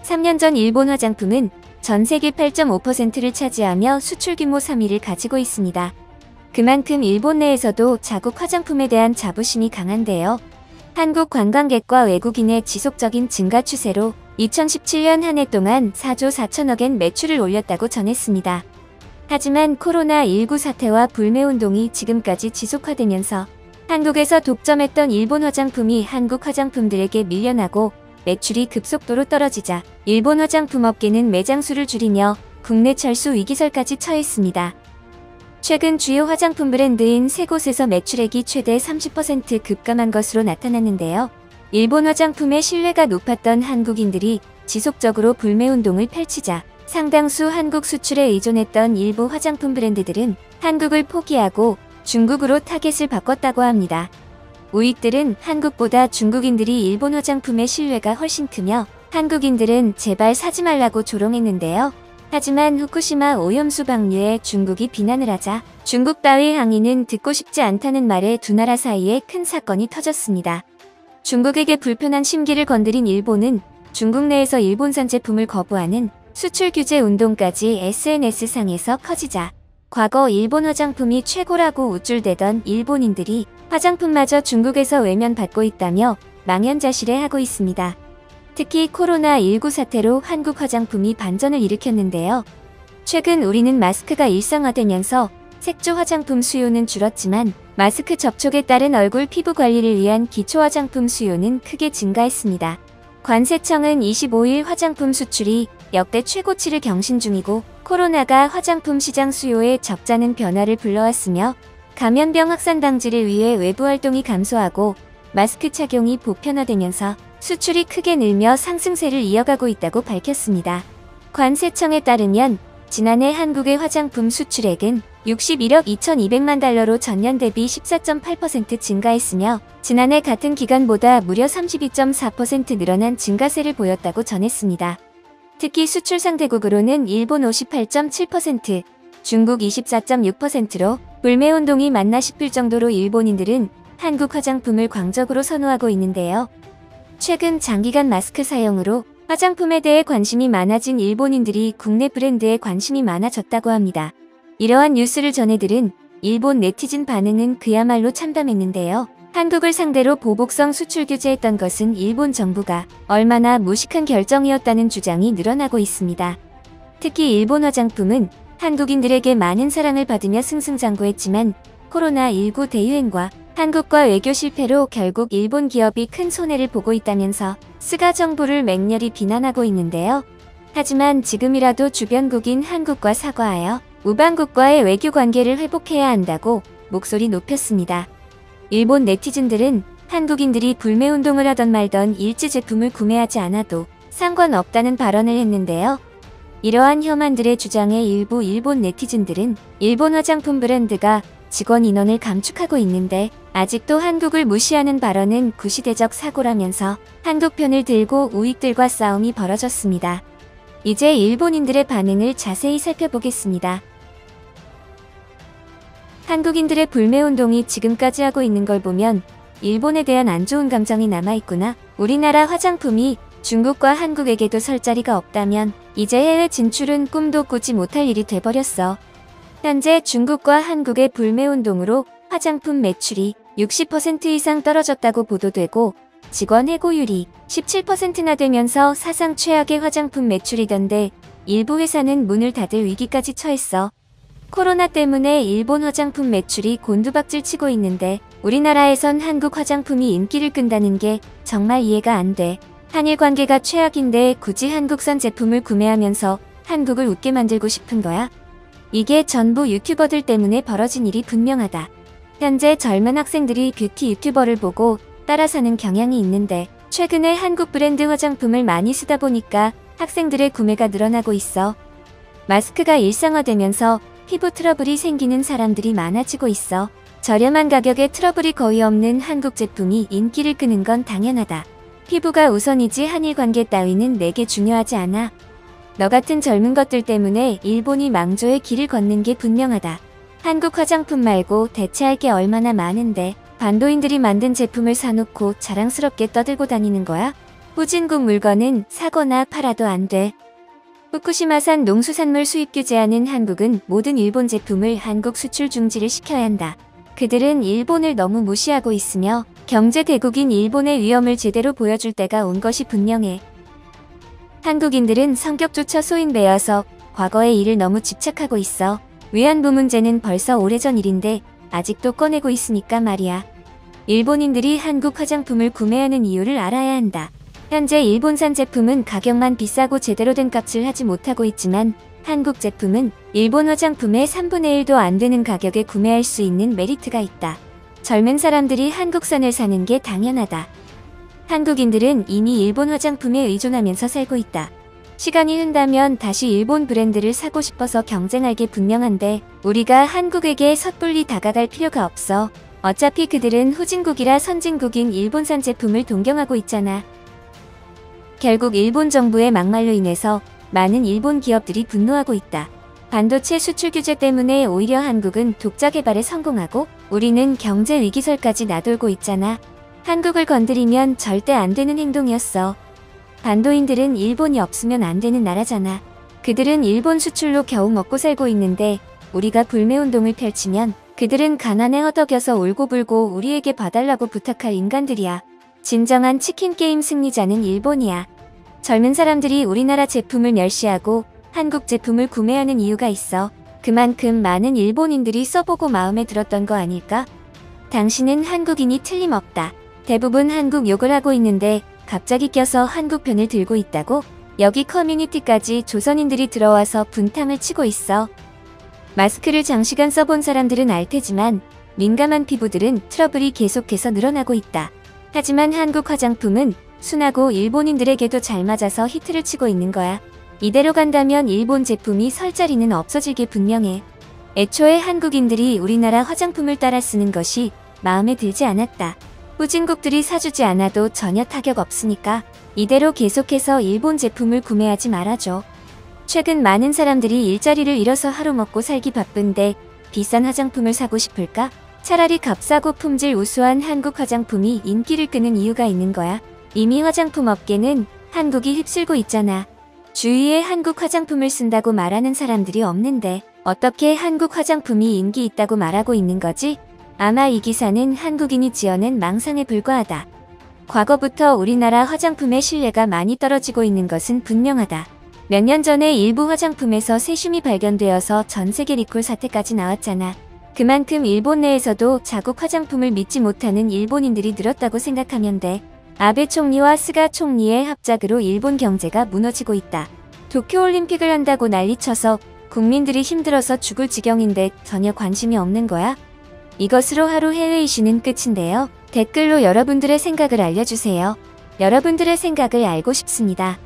3년 전 일본 화장품은 전 세계 8.5%를 차지하며 수출 규모 3위를 가지고 있습니다. 그만큼 일본 내에서도 자국 화장품에 대한 자부심이 강한데요. 한국 관광객과 외국인의 지속적인 증가 추세로 2017년 한 해 동안 4조 4천억엔 매출을 올렸다고 전했습니다. 하지만 코로나19 사태와 불매운동이 지금까지 지속화되면서 한국에서 독점했던 일본 화장품이 한국 화장품들에게 밀려나고 매출이 급속도로 떨어지자 일본 화장품 업계는 매장 수를 줄이며 국내 철수 위기설까지 처했습니다. 최근 주요 화장품 브랜드인 세 곳에서 매출액이 최대 30% 급감한 것으로 나타났는데요. 일본 화장품의 신뢰가 높았던 한국인들이 지속적으로 불매운동을 펼치자 상당수 한국 수출에 의존했던 일부 화장품 브랜드들은 한국을 포기하고 중국으로 타겟을 바꿨다고 합니다. 우익들은 한국보다 중국인들이 일본 화장품의 신뢰가 훨씬 크며 한국인들은 제발 사지 말라고 조롱했는데요. 하지만 후쿠시마 오염수 방류에 중국이 비난을 하자 중국 따위 항의는 듣고 싶지 않다는 말에 두 나라 사이에 큰 사건이 터졌습니다. 중국에게 불편한 심기를 건드린 일본은 중국 내에서 일본산 제품을 거부하는 수출 규제 운동까지 SNS상에서 커지자 과거 일본 화장품이 최고라고 우쭐대던 일본인들이 화장품마저 중국에서 외면받고 있다며 망연자실해하고 있습니다. 특히 코로나19 사태로 한국 화장품이 반전을 일으켰는데요. 최근 우리는 마스크가 일상화되면서 색조 화장품 수요는 줄었지만 마스크 접촉에 따른 얼굴 피부 관리를 위한 기초 화장품 수요는 크게 증가했습니다. 관세청은 25일 화장품 수출이 역대 최고치를 경신 중이고 코로나가 화장품 시장 수요에 적잖은 변화를 불러왔으며 감염병 확산 방지를 위해 외부 활동이 감소하고 마스크 착용이 보편화되면서 수출이 크게 늘며 상승세를 이어가고 있다고 밝혔습니다. 관세청에 따르면 지난해 한국의 화장품 수출액은 61억 2,200만 달러로 전년 대비 14.8% 증가했으며 지난해 같은 기간보다 무려 32.4% 늘어난 증가세를 보였다고 전했습니다. 특히 수출 상대국으로는 일본 58.7%, 중국 24.6%로 불매운동이 맞나 싶을 정도로 일본인들은 한국 화장품을 광적으로 선호하고 있는데요. 최근 장기간 마스크 사용으로 화장품에 대해 관심이 많아진 일본인들이 국내 브랜드에 관심이 많아졌다고 합니다. 이러한 뉴스를 전해들은 일본 네티즌 반응은 그야말로 참담했는데요. 한국을 상대로 보복성 수출 규제했던 것은 일본 정부가 얼마나 무식한 결정이었다는 주장이 늘어나고 있습니다. 특히 일본 화장품은 한국인들에게 많은 사랑을 받으며 승승장구했지만 코로나19 대유행과 한국과 외교 실패로 결국 일본 기업이 큰 손해를 보고 있다면서 스가 정부를 맹렬히 비난하고 있는데요. 하지만 지금이라도 주변국인 한국과 사과하여 우방국과의 외교 관계를 회복해야 한다고 목소리 높였습니다. 일본 네티즌들은 한국인들이 불매운동을 하던 말던 일제 제품을 구매하지 않아도 상관없다는 발언을 했는데요. 이러한 혐한들의 주장에 일부 일본 네티즌들은 일본 화장품 브랜드가 직원 인원을 감축하고 있는데 아직도 한국을 무시하는 발언은 구시대적 사고라면서 한국 편을 들고 우익들과 싸움이 벌어졌습니다. 이제 일본인들의 반응을 자세히 살펴보겠습니다. 한국인들의 불매운동이 지금까지 하고 있는 걸 보면 일본에 대한 안 좋은 감정이 남아있구나. 우리나라 화장품이 중국과 한국에게도 설 자리가 없다면 이제 해외 진출은 꿈도 꾸지 못할 일이 돼버렸어. 현재 중국과 한국의 불매운동으로 화장품 매출이 60% 이상 떨어졌다고 보도되고 직원 해고율이 17%나 되면서 사상 최악의 화장품 매출이던데 일부 회사는 문을 닫을 위기까지 처했어. 코로나 때문에 일본 화장품 매출이 곤두박질 치고 있는데 우리나라에선 한국 화장품이 인기를 끈다는 게 정말 이해가 안 돼. 한일 관계가 최악인데 굳이 한국산 제품을 구매하면서 한국을 웃게 만들고 싶은 거야? 이게 전부 유튜버들 때문에 벌어진 일이 분명하다. 현재 젊은 학생들이 뷰티 유튜버를 보고 따라 사는 경향이 있는데 최근에 한국 브랜드 화장품을 많이 쓰다 보니까 학생들의 구매가 늘어나고 있어. 마스크가 일상화되면서 피부 트러블이 생기는 사람들이 많아지고 있어. 저렴한 가격에 트러블이 거의 없는 한국 제품이 인기를 끄는 건 당연하다. 피부가 우선이지 한일 관계 따위는 내게 중요하지 않아. 너 같은 젊은 것들 때문에 일본이 망조의 길을 걷는 게 분명하다. 한국 화장품 말고 대체할 게 얼마나 많은데 반도인들이 만든 제품을 사놓고 자랑스럽게 떠들고 다니는 거야? 후진국 물건은 사거나 팔아도 안 돼. 후쿠시마산 농수산물 수입 규제하는 한국은 모든 일본 제품을 한국 수출 중지를 시켜야 한다. 그들은 일본을 너무 무시하고 있으며 경제 대국인 일본의 위험을 제대로 보여줄 때가 온 것이 분명해. 한국인들은 성격조차 소인배여서 과거의 일을 너무 집착하고 있어. 위안부 문제는 벌써 오래전 일인데 아직도 꺼내고 있으니까 말이야. 일본인들이 한국 화장품을 구매하는 이유를 알아야 한다. 현재 일본산 제품은 가격만 비싸고 제대로 된 값을 하지 못하고 있지만 한국 제품은 일본 화장품의 3분의 1도 안 되는 가격에 구매할 수 있는 메리트가 있다. 젊은 사람들이 한국산을 사는 게 당연하다. 한국인들은 이미 일본 화장품에 의존하면서 살고 있다. 시간이 흐른다면 다시 일본 브랜드를 사고 싶어서 경쟁할 게 분명한데 우리가 한국에게 섣불리 다가갈 필요가 없어. 어차피 그들은 후진국이라 선진국인 일본산 제품을 동경하고 있잖아. 결국 일본 정부의 막말로 인해서 많은 일본 기업들이 분노하고 있다. 반도체 수출 규제 때문에 오히려 한국은 독자 개발에 성공하고 우리는 경제 위기설까지 나돌고 있잖아. 한국을 건드리면 절대 안 되는 행동이었어. 반도인들은 일본이 없으면 안 되는 나라잖아. 그들은 일본 수출로 겨우 먹고 살고 있는데 우리가 불매운동을 펼치면 그들은 가난에 허덕여서 울고불고 우리에게 봐달라고 부탁할 인간들이야. 진정한 치킨게임 승리자는 일본이야. 젊은 사람들이 우리나라 제품을 멸시하고 한국 제품을 구매하는 이유가 있어. 그만큼 많은 일본인들이 써보고 마음에 들었던 거 아닐까? 당신은 한국인이 틀림없다. 대부분 한국 욕을 하고 있는데 갑자기 껴서 한국 편을 들고 있다고? 여기 커뮤니티까지 조선인들이 들어와서 분탕을 치고 있어. 마스크를 장시간 써본 사람들은 알 테지만 민감한 피부들은 트러블이 계속해서 늘어나고 있다. 하지만 한국 화장품은 순하고 일본인들에게도 잘 맞아서 히트를 치고 있는 거야. 이대로 간다면 일본 제품이 설 자리는 없어질 게 분명해. 애초에 한국인들이 우리나라 화장품을 따라 쓰는 것이 마음에 들지 않았다. 후진국들이 사주지 않아도 전혀 타격 없으니까 이대로 계속해서 일본 제품을 구매하지 말아줘. 최근 많은 사람들이 일자리를 잃어서 하루 먹고 살기 바쁜데 비싼 화장품을 사고 싶을까? 차라리 값싸고 품질 우수한 한국 화장품이 인기를 끄는 이유가 있는 거야. 이미 화장품 업계는 한국이 휩쓸고 있잖아. 주위에 한국 화장품을 쓴다고 말하는 사람들이 없는데 어떻게 한국 화장품이 인기 있다고 말하고 있는 거지? 아마 이 기사는 한국인이 지어낸 망상에 불과하다. 과거부터 우리나라 화장품의 신뢰가 많이 떨어지고 있는 것은 분명하다. 몇 년 전에 일부 화장품에서 세슘이 발견되어서 전 세계 리콜 사태까지 나왔잖아. 그만큼 일본 내에서도 자국 화장품을 믿지 못하는 일본인들이 늘었다고 생각하면 돼. 아베 총리와 스가 총리의 합작으로 일본 경제가 무너지고 있다. 도쿄올림픽을 한다고 난리쳐서 국민들이 힘들어서 죽을 지경인데 전혀 관심이 없는 거야? 이것으로 하루 해외 이슈는 끝인데요. 댓글로 여러분들의 생각을 알려주세요. 여러분들의 생각을 알고 싶습니다.